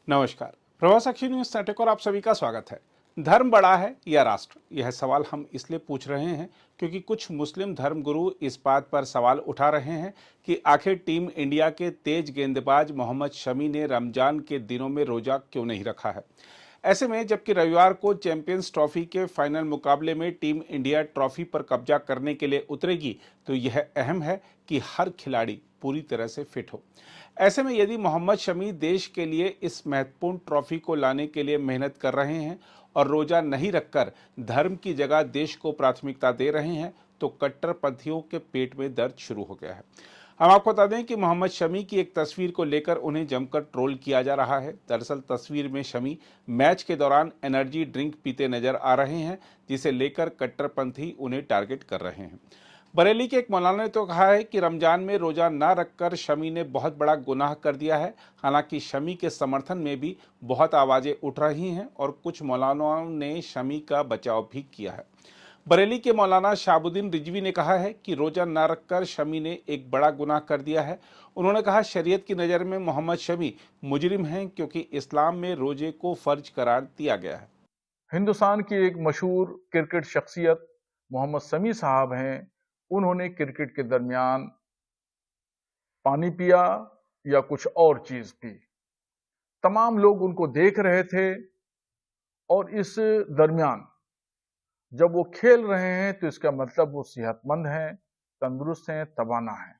नमस्कार। प्रभा साक्षी news network और आप सभी का स्वागत है। धर्म बड़ा है या राष्ट्र, यह सवाल हम इसलिए पूछ रहे हैं क्योंकि कुछ मुस्लिम धर्मगुरु इस बात पर सवाल उठा रहे हैं कि आखिर टीम इंडिया के तेज गेंदबाज मोहम्मद शमी ने रमजान के दिनों में रोजा क्यों नहीं रखा है। ऐसे में जबकि रविवार को चैंपियंस ट्रॉफी के फाइनल मुकाबले में टीम इंडिया ट्रॉफी पर कब्जा करने के लिए उतरेगी, तो यह अहम है कि हर खिलाड़ी पूरी तरह से फिट हो। ऐसे में यदि मोहम्मद शमी देश के लिए इस महत्वपूर्ण ट्रॉफी को लाने के लिए मेहनत कर रहे हैं और रोजा नहीं रखकर धर्म की जगह देश को प्राथमिकता दे रहे हैं, तो कट्टरपंथियों के पेट में दर्द शुरू हो गया है। हम आपको बता दें कि मोहम्मद शमी की एक तस्वीर को लेकर उन्हें जमकर ट्रोल किया जा रहा है। दरअसल तस्वीर में शमी मैच के दौरान एनर्जी ड्रिंक पीते नजर आ रहे हैं, जिसे लेकर कट्टरपंथी उन्हें टारगेट कर रहे हैं। बरेली के एक मौलाना ने तो कहा है कि रमजान में रोजा ना रखकर शमी ने बहुत बड़ा गुनाह कर दिया है। हालांकि शमी के समर्थन में भी बहुत आवाजें उठ रही हैं और कुछ मौलानाओं ने शमी का बचाव भी किया है। बरेली के मौलाना शाहबुद्दीन रिजवी ने कहा है कि रोजा ना रखकर शमी ने एक बड़ा गुनाह कर दिया है। उन्होंने कहा, शरीयत की नज़र में मोहम्मद शमी मुजरिम हैं क्योंकि इस्लाम में रोजे को फर्ज करार दिया गया है। हिंदुस्तान की एक मशहूर क्रिकेट शख्सियत मोहम्मद शमी साहब हैं। उन्होंने क्रिकेट के दरमियान पानी पिया या कुछ और चीज पी। तमाम लोग उनको देख रहे थे और इस दरमियान जब वो खेल रहे हैं तो इसका मतलब वो सेहतमंद हैं, तंदुरुस्त हैं, तवाना हैं।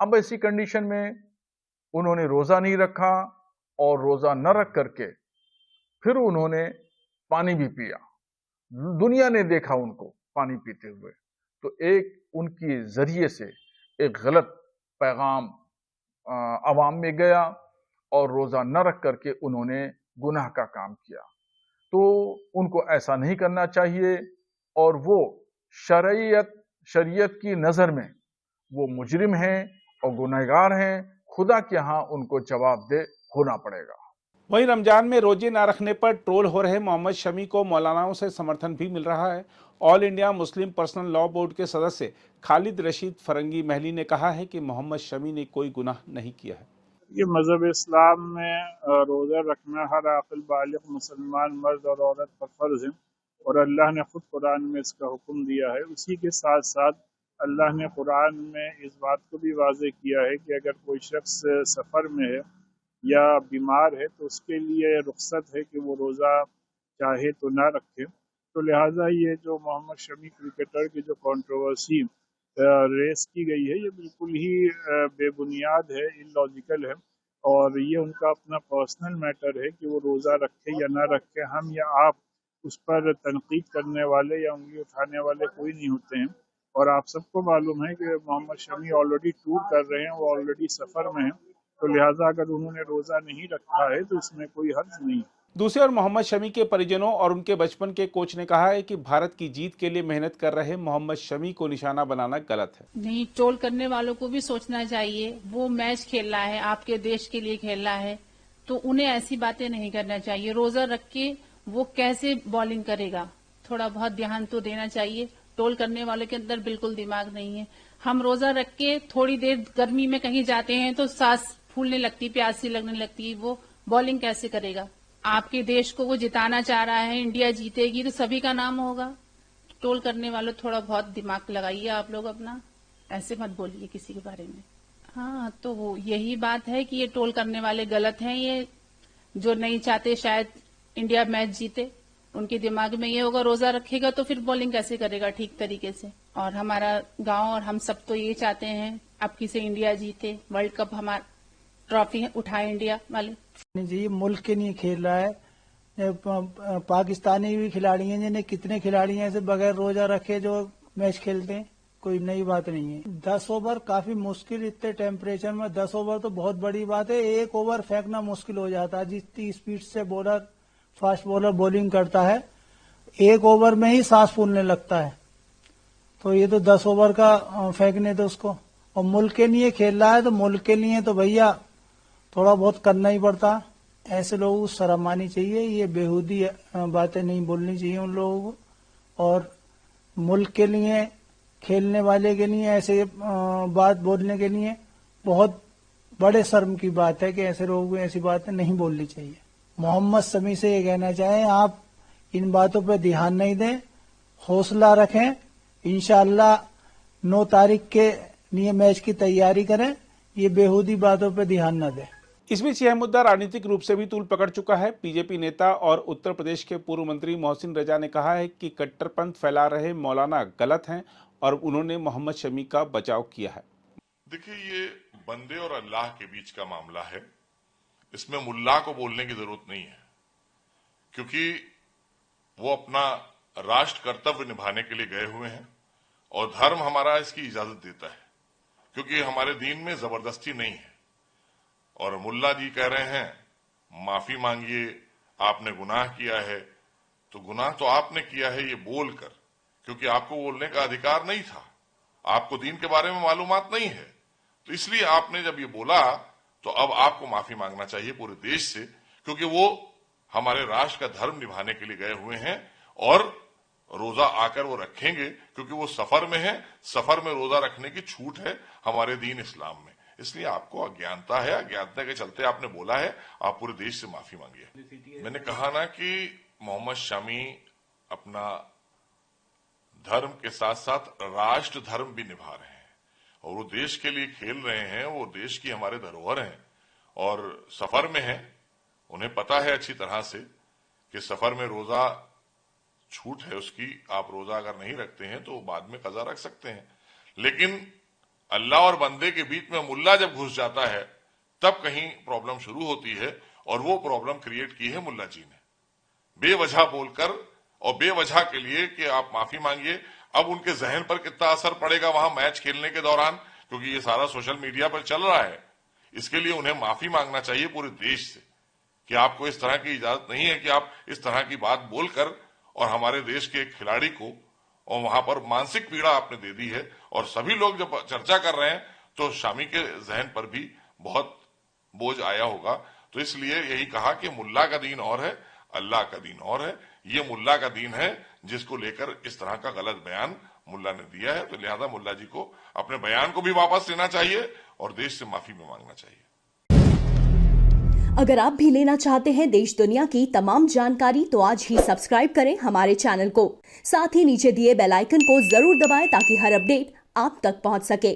अब ऐसी कंडीशन में उन्होंने रोजा नहीं रखा और रोजा न रख करके फिर उन्होंने पानी भी पिया। दुनिया ने देखा उनको पानी पीते हुए, तो एक उनकी जरिए से एक गलत पैगाम आवाम में गया और रोजा न रख करके उन्होंने गुनाह का काम किया। तो उनको ऐसा नहीं करना चाहिए और वो शरीयत की नजर में वो मुजरिम हैं और गुनहगार हैं। खुदा के यहाँ उनको जवाबदेह होना पड़ेगा। वहीं रमजान में रोजे ना रखने पर ट्रोल हो रहे मोहम्मद शमी को मौलानाओं से समर्थन भी मिल रहा है। All India Muslim personal law board के सदस्य खालिद रशीद फरंगी महली ने कहा है कि मोहम्मद शमी ने कोई गुनाह नहीं किया है। ये मज़हब इस्लाम में रोज़ा रखना हर आक़िल बालिग़ मुसलमान मर्द और औरत पर फ़र्ज़ है और अल्लाह ने ख़ुद कुरान में इसका हुक्म दिया है। उसी के साथ साथ अल्लाह ने कुरान में इस बात को भी वाज़ेह किया है कि अगर कोई शख्स सफ़र में है या बीमार है तो उसके लिए रुख्सत है कि वो रोज़ा चाहे तो ना रखे। तो लिहाजा ये जो मोहम्मद शमी क्रिकेटर की जो कंट्रोवर्सी रेस की गई है, ये बिल्कुल ही बेबुनियाद है, इलॉजिकल है और ये उनका अपना पर्सनल मैटर है कि वो रोज़ा रखे या ना रखे। हम या आप उस पर तनकीद करने वाले या उंगली उठाने वाले कोई नहीं होते हैं। और आप सबको मालूम है कि मोहम्मद शमी ऑलरेडी टूर कर रहे हैं, वो ऑलरेडी सफ़र में हैं, तो लिहाजा अगर उन्होंने रोज़ा नहीं रखा है तो इसमें कोई हर्ज नहीं। दूसरी ओर मोहम्मद शमी के परिजनों और उनके बचपन के कोच ने कहा है कि भारत की जीत के लिए मेहनत कर रहे मोहम्मद शमी को निशाना बनाना गलत है। नहीं, ट्रोल करने वालों को भी सोचना चाहिए। वो मैच खेल रहा है, आपके देश के लिए खेल रहा है, तो उन्हें ऐसी बातें नहीं करना चाहिए। रोजा रख के वो कैसे बॉलिंग करेगा, थोड़ा बहुत ध्यान तो देना चाहिए। ट्रोल करने वालों के अंदर बिल्कुल दिमाग नहीं है। हम रोजा रख के थोड़ी देर गर्मी में कहीं जाते हैं तो सांस फूलने लगती, प्यास सी लगने लगती, वो बॉलिंग कैसे करेगा। आपके देश को वो जिताना चाह रहा है, इंडिया जीतेगी तो सभी का नाम होगा। ट्रोल करने वालों थोड़ा बहुत दिमाग लगाइए आप लोग अपना, ऐसे मत बोलिए किसी के बारे में। हाँ, तो वो यही बात है कि ये ट्रोल करने वाले गलत हैं। ये जो नहीं चाहते शायद इंडिया मैच जीते, उनके दिमाग में ये होगा रोजा रखेगा तो फिर बॉलिंग कैसे करेगा ठीक तरीके से। और हमारा गांव और हम सब तो ये चाहते हैं अब किसे इंडिया जीते, वर्ल्ड कप हमारा ट्रॉफी उठाए इंडिया वाले। जी, मुल्क के लिए खेल रहा है। पाकिस्तानी भी खिलाड़ी हैं, जिन्हें कितने खिलाड़ी हैं ऐसे बगैर रोजा रखे जो मैच खेलते हैं, कोई नई बात नहीं है। 10 ओवर काफी मुश्किल, इतने टेम्परेचर में 10 ओवर तो बहुत बड़ी बात है। एक ओवर फेंकना मुश्किल हो जाता है। जितनी स्पीड से फास्ट बॉलर बॉलिंग करता है, एक ओवर में ही सांस फूलने लगता है। तो ये तो 10 ओवर का फेंकने दो उसको। और मुल्क के लिए खेल रहा है तो मुल्क के लिए तो भैया थोड़ा बहुत करना ही पड़ता। ऐसे लोगों को शर्म आनी चाहिए। ये बेहूदी बातें नहीं बोलनी चाहिए उन लोगों को। और मुल्क के लिए खेलने वाले के लिए ऐसे बात बोलने के लिए बहुत बड़े शर्म की बात है कि ऐसे लोगों को ऐसी बातें नहीं बोलनी चाहिए। मोहम्मद शमी से ये कहना चाहें, आप इन बातों पे ध्यान नहीं दें, हौसला रखें, इंशाअल्लाह 9 तारीख के लिए मैच की तैयारी करें, ये बेहूदी बातों पे ध्यान न दें। इस बीच यह मुद्दा राजनीतिक रूप से भी तूल पकड़ चुका है। बीजेपी नेता और उत्तर प्रदेश के पूर्व मंत्री मोहसिन रजा ने कहा है कि कट्टरपंथ फैला रहे मौलाना गलत हैं और उन्होंने मोहम्मद शमी का बचाव किया है। देखिए, ये बंदे और अल्लाह के बीच का मामला है, इसमें मुल्ला को बोलने की जरूरत नहीं है, क्योंकि वो अपना राष्ट्र कर्तव्य निभाने के लिए गए हुए हैं और धर्म हमारा इसकी इजाजत देता है, क्योंकि हमारे दीन में जबरदस्ती नहीं है। और मुल्ला जी कह रहे हैं माफी मांगिए, आपने गुनाह किया है, तो गुनाह तो आपने किया है ये बोलकर, क्योंकि आपको बोलने का अधिकार नहीं था, आपको दीन के बारे में मालूमात नहीं है, तो इसलिए आपने जब ये बोला तो अब आपको माफी मांगना चाहिए पूरे देश से, क्योंकि वो हमारे राष्ट्र का धर्म निभाने के लिए गए हुए हैं और रोजा आकर वो रखेंगे, क्योंकि वो सफर में है, सफर में रोजा रखने की छूट है हमारे दीन इस्लाम में। इसलिए आपको अज्ञानता है, अज्ञानता के चलते आपने बोला है, आप पूरे देश से माफी मांगिए। मैंने कहा ना कि मोहम्मद शमी अपना धर्म के साथ साथ राष्ट्र धर्म भी निभा रहे हैं और वो देश के लिए खेल रहे हैं, वो देश की हमारे धरोहर हैं और सफर में हैं। उन्हें पता है अच्छी तरह से कि सफर में रोजा छूट है उसकी, आप रोजा अगर नहीं रखते हैं तो बाद में कजा रख सकते हैं, लेकिन अल्लाह और बंदे के बीच में मुल्ला जब घुस जाता है तब कहीं प्रॉब्लम शुरू होती है, और वो प्रॉब्लम क्रिएट की है मुल्ला जी ने बेवजह बोलकर, और बेवजह के लिए कि आप माफी मांगिए। अब उनके जहन पर कितना असर पड़ेगा वहां मैच खेलने के दौरान, क्योंकि ये सारा सोशल मीडिया पर चल रहा है, इसके लिए उन्हें माफी मांगना चाहिए पूरे देश से कि आपको इस तरह की इजाजत नहीं है कि आप इस तरह की बात बोलकर और हमारे देश के एक खिलाड़ी को और वहां पर मानसिक पीड़ा आपने दे दी है। और सभी लोग जब चर्चा कर रहे हैं तो शामी के जहन पर भी बहुत बोझ आया होगा, तो इसलिए यही कहा कि मुल्ला का दीन और है, अल्लाह का दीन और है। ये मुल्ला का दीन है जिसको लेकर इस तरह का गलत बयान मुल्ला ने दिया है, तो लिहाजा मुल्ला जी को अपने बयान को भी वापस लेना चाहिए और देश से माफी भी मांगना चाहिए। अगर आप भी लेना चाहते हैं देश दुनिया की तमाम जानकारी तो आज ही सब्सक्राइब करें हमारे चैनल को। साथ ही नीचे दिए बेल आइकन को जरूर दबाएं ताकि हर अपडेट आप तक पहुंच सके।